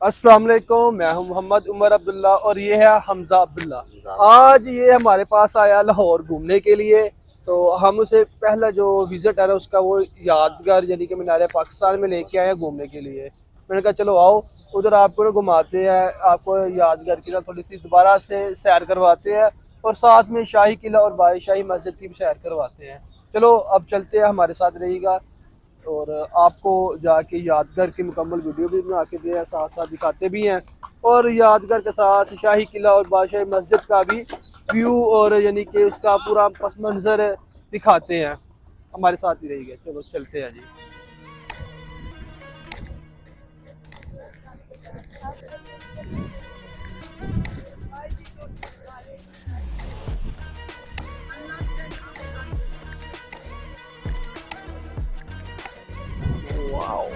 अस्सलाम वालेकुम, मैं हूं मोहम्मद उमर अब्दुल्ला और ये है हमजा अब्दुल्ला। आज ये हमारे पास आया लाहौर घूमने के लिए। तो हम उसे पहला जो विज़िट है ना उसका वो यादगार यानी कि मीनार पाकिस्तान में लेके आए हैं घूमने के लिए। मैंने कहा चलो आओ उधर आपको घुमाते हैं, आपको यादगार किला थोड़ी सी दोबारा से सैर करवाते हैं और साथ में शाही किला और बादशाही मस्जिद की भी सैर करवाते हैं। चलो अब चलते हैं, हमारे साथ रहिएगा और आपको जाके यादगार की मुकम्मल वीडियो भी बना के दिए हैं, साथ साथ दिखाते भी हैं और यादगार के साथ शाही किला और बादशाही मस्जिद का भी व्यू और यानी कि उसका पूरा पस मंज़र दिखाते हैं। हमारे साथ ही रहिएगा, चलो चलते हैं जी। वाओ,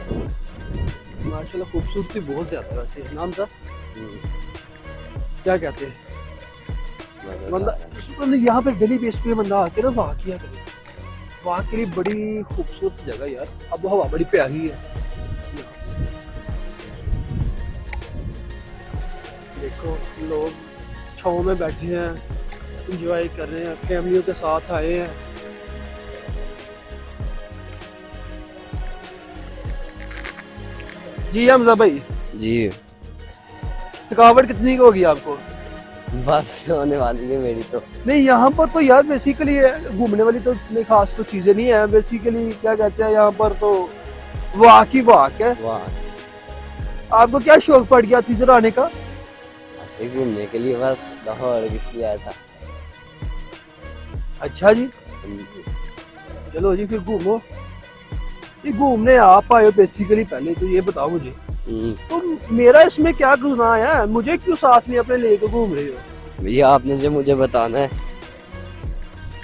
माशाल्लाह खूबसूरती बहुत ज़्यादा है वैसे। नाम था क्या कहते हैं बंदा यहाँ पे डेली बेस पे बंदा आके ना वाह किया करे, वाह के लिए बड़ी खूबसूरत जगह यार। अब हवा बड़ी प्यारी है, देखो लोग छाँव में बैठे हैं, एंजॉय कर रहे हैं, फैमिलियों के साथ आए हैं। जी हमजा भाई जी थकावट कितनी की होगी आपको? बस होने वाली है मेरी तो। नहीं यहाँ पर तो यार बेसिकली घूमने वाली तो इतनी खास तो चीजें नहीं है। बेसिकली क्या कहते हैं यहाँ पर तो वाक ही वाक है। वाह, आपको क्या शौक पड़ गया थी इधर आने का? ऐसे ही घूमने के लिए बस लाहौर किसलिए आया था। अच्छा जी, चलो जी फिर घूमो। ये घूमने आप आए हो बेसिकली, पहले तो ये बताओ मुझे, तो मेरा इसमें क्या गुनाह है? मुझे क्यों साथ में अपने लेके घूम रहे हो? भैया आपने जो मुझे बताना है।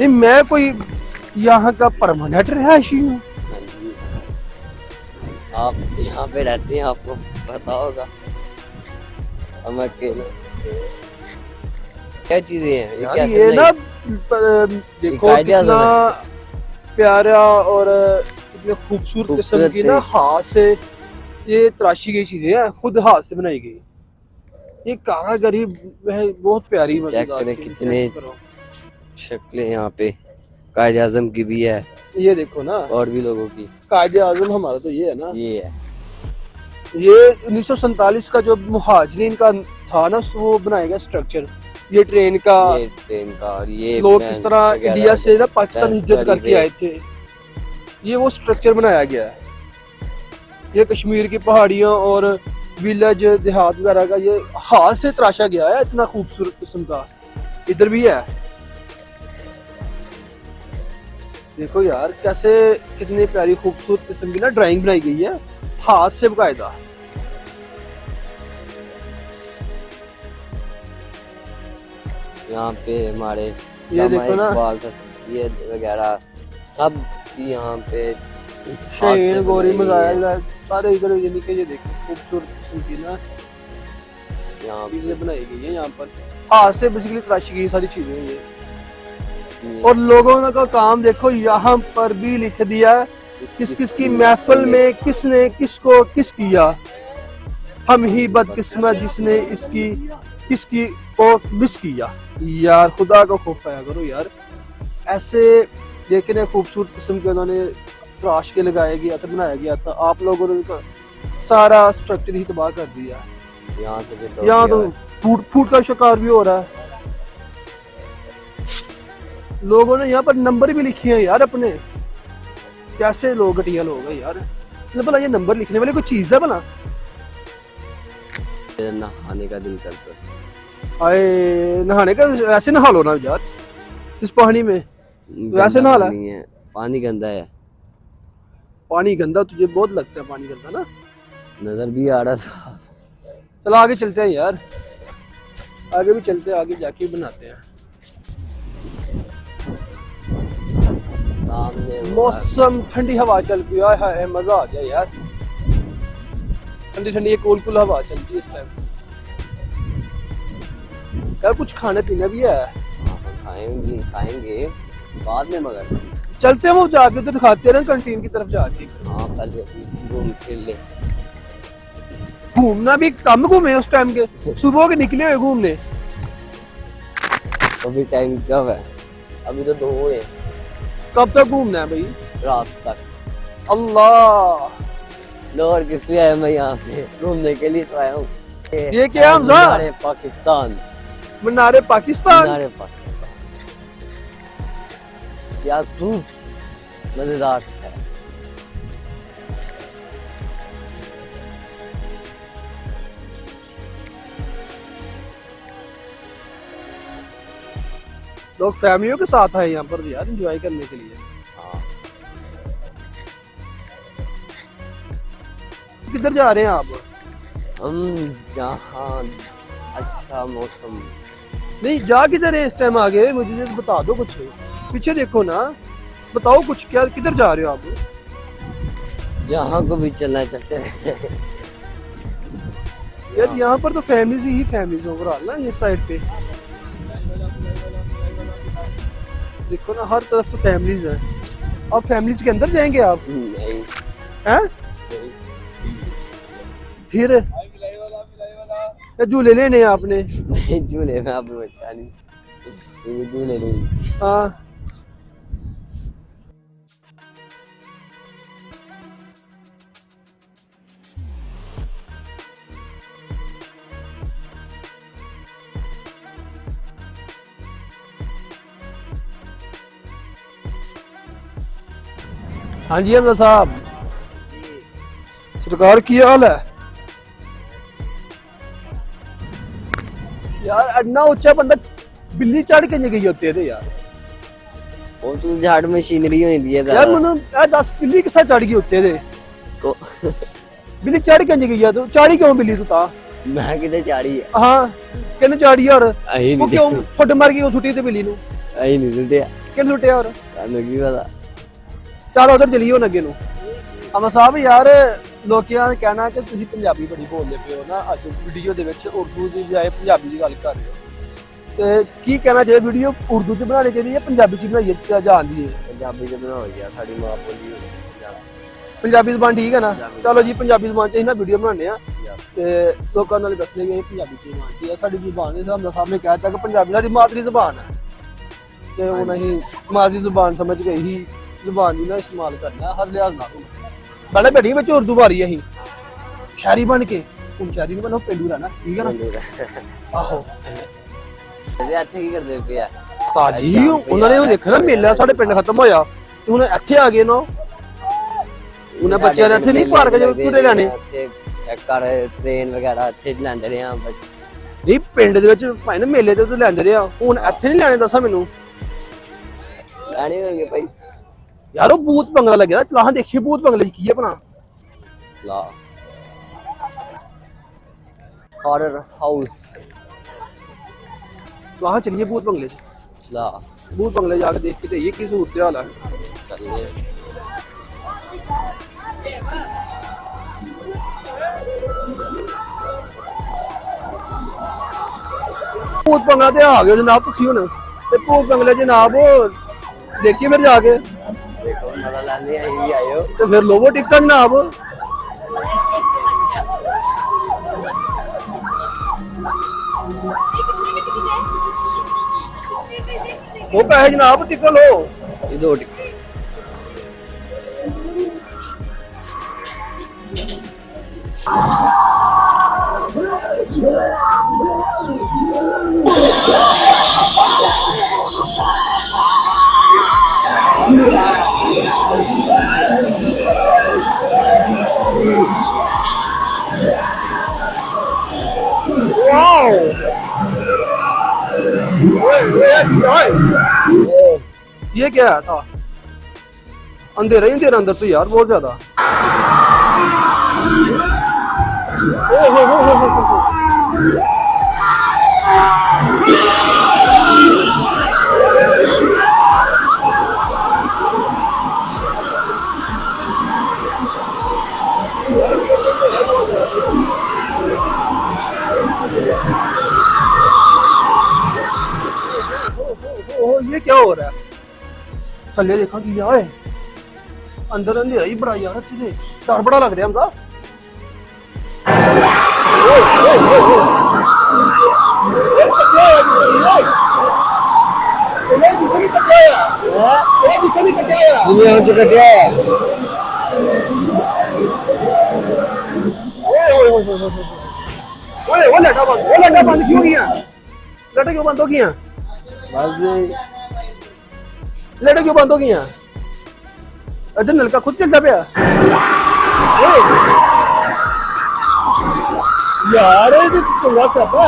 नहीं मैं कोई यहाँ का परमानेंट रहायशी हूँ। हाँ जी, आप यहाँ पे रहते हैं, आपको पता होगा। हम अकेले क्या चीजें हैं यार कैसे ये नहीं? ना देखो कायदे कितना आज़म प्यारा और इतने खूबसूरत किस्म खूबसूरत की ना हाथ से ये तराशी गई चीजें हैं, खुद हाथ से बनाई गई। ये कारागरी है बहुत प्यारी। चेक मजेदार करें की कितने चेक करो। शक्लें यहाँ पे। कायदे आज़म की भी है ये देखो ना, और भी लोगों की। कायदे आजम हमारा तो ये है ना। ये है ये 1947 का जो मुहाजिरीन का था ना वो बनाया गया स्ट्रक्चर, ये ट्रेन का। ये ट्रेन का और ये लोग किस तरह इंडिया से ना पाकिस्तान हिजरत करके आए थे, ये वो स्ट्रक्चर बनाया गया है। ये कश्मीर की पहाड़ियाँ और विलेज देहात वगैरह का ये हाथ से तराशा गया है, इतना खूबसूरत किस्म का। इधर भी है, देखो यार कैसे कितनी प्यारी खूबसूरत किस्म की ना ड्राइंग बनाई गई है हाथ से बकायदा। यहाँ पे हमारे ये देखो ना, ये वगैरह सब यहाँ पे शहीन गोरी मजाइल सारे इधर यानी कि ये देखो खूबसूरत किस्म की ना यहाँ चीजें बनाई गई है। यहाँ पर हाथ से बेसिकली तराशी गई सारी चीजें ये। और लोगों का काम देखो, यहाँ पर भी लिख दिया किस किस की महफिल में किसने किसको किस किया, हम ही बदकिस्मत जिसने इसकी किसकी को मिस किया। यार खुदा का खौफ आया करो यार, ऐसे देखने खूबसूरत किस्म के उन्होंने तराश के लगाया गया था, बनाया गया था। आप लोगों ने उनका सारा स्ट्रक्चर ही तबाह कर दिया। यहाँ से भी यहाँ तो फूट का शिकार भी हो रहा है। लोगों ने यहाँ पर नंबर भी लिखे हैं यार अपने। कैसे लोग घटिया लोग हैं यार। भला ये नंबर लिखने वाली कोई चीज है भला? नहाने का दिल करता। आए नहाने का, ऐसे नहा लो ना यार इस पानी में, वैसे नहा ला। पानी गंदा है। पानी गंदा तुझे बहुत लगता है, पानी गंदा ना नजर भी आ रहा था। चलो आगे चलते हैं यार, आगे भी चलते हैं, आगे जाके बनाते हैं। मौसम ठंडी हवा चल रही है, मजा आ गया यार। ठंडी ठंडी ये कूल कूल हवा चलती है इस टाइम यार। कुछ खाने पीने भी है, खाएंगे बाद में, मगर चलते हैं वो जाके उधर दिखाते हैं ना कैंटीन की तरफ जाके। हाँ पहले घूम फिर ले। घूमना भी कम घूमे उस टाइम के, सुबह के निकले हुए घूमने। अभी टाइम कब है? अभी तो 2 हुए, कब तक घूमना है भाई? रात तक। अल्लाह, लाहौर किस लिए आया मैं यहाँ पे? घूमने के लिए तो आया हूँ। ये क्या है हमजा? मीनारे पाकिस्तान, मीनारे पाकिस्तान। मीनारे पाकिस्तान। क्या तू मजेदार है। लोग फैमिलियों के साथ आए यहाँ पर यार एंजॉय करने के लिए। हाँ, किधर जा रहे हैं आप? हम जहाँ अच्छा मौसम। नहीं, जा किधर है इस टाइम? आगे मुझे just बता दो कुछ, पीछे देखो ना, बताओ कुछ, क्या किधर जा रहे हो आप? जहाँ को भी चलना चलते रहे। यार यहाँ पर तो फैमिलीज ही फैमिलीज ओवरऑल ना, ये साइड पे देखो ना, हर तरफ तो फैमिलीज है। अब फैमिलीज के अंदर जाएंगे आप? नहीं, हैं? फिर या झूले लेने हैं आपने? नहीं झूले में आप बच्चा नहीं, ये झूले नहीं। हाँ, हाँ जी हमजा साहब, सरकार की हाल है यार? अन्ना ऊंचा बंदा बिल्ली चढ़ के नहीं गई होती है यार। वो तो झाड़ मशीनरी होती है यार मैंने 10 बिल्ली के साथ चढ़ गई होते थे को। बिल्ली चढ़ के नहीं गई है, तो चाड़ी क्यों बिल्ली तू ता? मैं किधर चाड़ी है? हाँ, कहने चाड़ी यार, अही वो नहीं क्यों फुट मार के छुट्टी थे बिल्ली नु? अही नहीं सुटिया, कहने छुट्टे यार? ਤੁਹਾਨੂੰ ਕੀ ਪਤਾ। चल उधर चलिए ਹੁਣ ਅੱਗੇ ਨੂੰ। ਅਮਾ ਸਾਹਿਬ ਯਾਰ ਲੋਕਾਂ ਨੇ ਕਹਿਣਾ ਕਿ ਤੁਸੀਂ ਪੰਜਾਬੀ ਬੜੀ ਬੋਲਦੇ ਪਏ ਹੋ ਨਾ, ਅੱਜ ਵੀਡੀਓ ਦੇ ਵਿੱਚ ਉਰਦੂ ਦੀ ਬਜਾਏ ਪੰਜਾਬੀ ਦੀ ਗੱਲ ਕਰ ਰਹੇ ਹੋ, ਤੇ ਕੀ ਕਹਿਣਾ ਚਾਹੀਦਾ? ਵੀਡੀਓ ਉਰਦੂ 'ਚ ਬਣਾਉਣੀ ਚਾਹੀਦੀ ਹੈ ਪੰਜਾਬੀ 'ਚ ਬਣਾਈਏ ਜਾਂਦੀ ਹੈ? ਪੰਜਾਬੀ ਚ ਬਣਾਓ ਯਾਰ, ਸਾਡੀ ਮਾਂ ਬੋਲੀ ਹੋਵੇ। ਪੰਜਾਬੀ ਜ਼ਬਾਨ ਠੀਕ ਹੈ ਨਾ? ਚਲੋ ਜੀ, ਪੰਜਾਬੀ ਜ਼ਬਾਨ 'ਚ ਅਸੀਂ ਨਾ ਵੀਡੀਓ ਬਣਾਉਂਦੇ ਆ ਤੇ ਲੋਕਾਂ ਨਾਲ ਦੱਸਣੇ ਕਿ ਪੰਜਾਬੀ ਜ਼ਬਾਨ ਕੀ ਹੈ। ਸਾਡੀ ਜ਼ਬਾਨ ਦੇ ਹਿਸਾਬ ਨਾਲ ਸਾਹਮਣੇ ਕਹਿ ਦਿੱਤਾ ਕਿ ਪੰਜਾਬੀ ਸਾਡੀ ਮਾਤਰੀ ਜ਼ਬਾਨ ਹੈ, ਤੇ ਹੁਣ ਅਸੀਂ ਮਾਤਰੀ ਜ਼ਬਾਨ ਸਮਝ ਕੇ ਹੀ ਜ਼ਬਾਨ ਦੀ ਨਾ ਇਸਤੇਮਾਲ ਕਰਨਾ ਹਰ ਲਿਹਾਜ਼ ਨਾਲ। ਪਹਿਲੇ ਬੈਠੀ ਵਿੱਚ ਉਰਦੂ ਬਾਰੀ ਅਸੀਂ ਸ਼ਾਇਰੀ ਬਣ ਕੇ, ਹੁਣ ਸ਼ਾਇਰੀ ਨਹੀਂ ਬਣੋ, ਪੇਂਡੂ ਰਹਿਣਾ, ਠੀਕ ਹੈ ਨਾ? ਆਹੋ ਤੇ ਇੱਥੇ ਕੀ ਕਰਦੇ ਪਏ ਆ? ਤਾਜੀ ਉਹਨਾਂ ਨੇ ਉਹ ਦੇਖਣਾ ਮੇਲਾ ਸਾਡੇ ਪਿੰਡ ਖਤਮ ਹੋਇਆ ਤੇ ਹੁਣ ਇੱਥੇ ਆ ਗਏ ਨਾ, ਉਹਨਾਂ ਬੱਚਿਆਂ ਨੇ ਇੱਥੇ ਨਹੀਂ ਪਾਰਕ ਚ ਝੂਟੇ ਲੈਣੇ। ਇੱਥੇ ਕਰ ਟ੍ਰੇਨ ਵਗੈਰਾ ਇੱਥੇ ਲੈਂਦੇ ਰਹੇ ਆ। ਨਹੀਂ, ਪਿੰਡ ਦੇ ਵਿੱਚ ਭਾਈ ਨਾ ਮੇਲੇ ਤੇ ਲੈਂਦੇ ਰਹੇ ਆ, ਹੁਣ ਇੱਥੇ ਨਹੀਂ ਲੈਣੇ? ਦੱਸਾਂ ਮੈਨੂੰ ਲੈਣੇ ਹੋਣਗੇ ਭਾਈ। ਯਾਰ ਉਹ ਭੂਤ ਬੰਗਲਾ ਲੱਗਿਆ, ਚਲਾਹਾਂ ਦੇਖੀਏ ਭੂਤ ਬੰਗਲੇ ਚ ਕੀ ਹੈ ਭਲਾ? ਲਾ हॉरर हाउस, चलाहाँ चलिए भूत बंगले ਚ। ला भूत बंगले जाके देख के ये की सूरत हाल है। चलिए। भूत बंगला ते आ गए जनाब तुसी हुण, ते भूत बंगले जनाब देखिए फिर जाके, देखो मजा लाने ही आए हो। तो फिर लोवो टिकटा जनाब। वो पैसे जनाब टिकट लो। ये 2 टिकट। ये क्या था? अंधेरा ही अंधेरा अंदर तो यार बहुत ज्यादा। ये क्या हो रहा है? थल्ले देखा कि है, अंदर अंधेरा ही बड़ा यार, डर बड़ा लग रहा है हमका। दुनिया हो चुका क्या है वो लटा बंद क्यों किया? लटा क्यों बंद हो गया? बस लटा क्यों बंद हो गया? अरे नलका खुद चलता पिया यार, ये चंगा स्यापा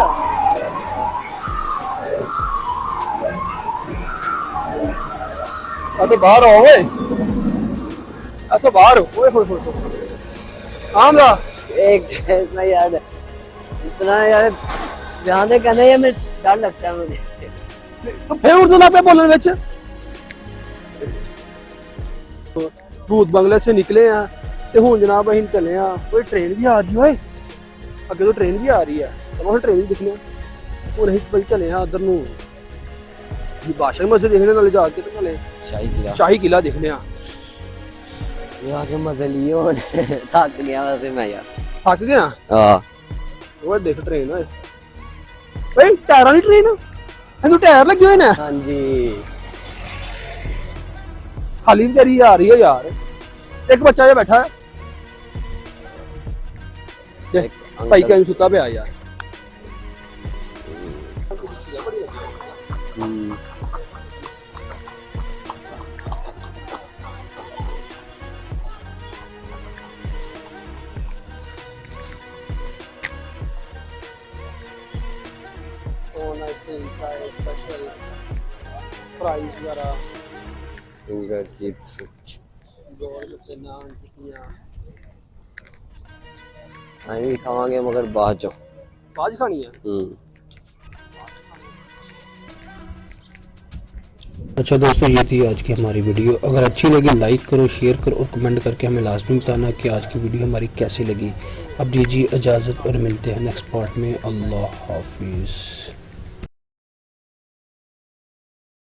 तो बाहर आओ ओए, तो बाहर हो। ओए होए होए आमला एक इतना याद है, इतना यार जहाँ से कहने ये मैं डर लगता है मुझे। तो फिर उर्दू ना पे बोलने विच भूत बंगले से निकले हैं ते हुन जनाब असीं चले हैं। कोई ट्रेन भी आ रही है, अगे तो ट्रेन भी आ रही है, तो ट्रेन भी दिखने हुन असीं भाई चले हैं उधर नूं बादशाह मस्जिद देखने नाले जाके ते नाले शाही किला देखने आ। ये आके मजे लियो थक गया वैसे मैं यार। थक गया? हाँ वो देख ट्रेन है भाई, टायर वाली ट्रेन है, टायर लगे हुए ना। हाँ जी खाली बेचारी आ रही है यार, एक बच्चा जो बैठा है देख, भाई कहीं सुता पे आ यार। स्पेशल प्राइस वगैरह फिंगर चिप्स हम भी खावांगे मगर बाद चो आज खानी है। अच्छा दोस्तों, ये थी आज की हमारी वीडियो। अगर अच्छी लगी लाइक करो, शेयर करो और कमेंट करके हमें लाजमी बताना कि आज की वीडियो हमारी कैसी लगी। अब दीजिए इजाज़त और मिलते हैं नेक्स्ट पार्ट में। अल्लाह हाफिज़।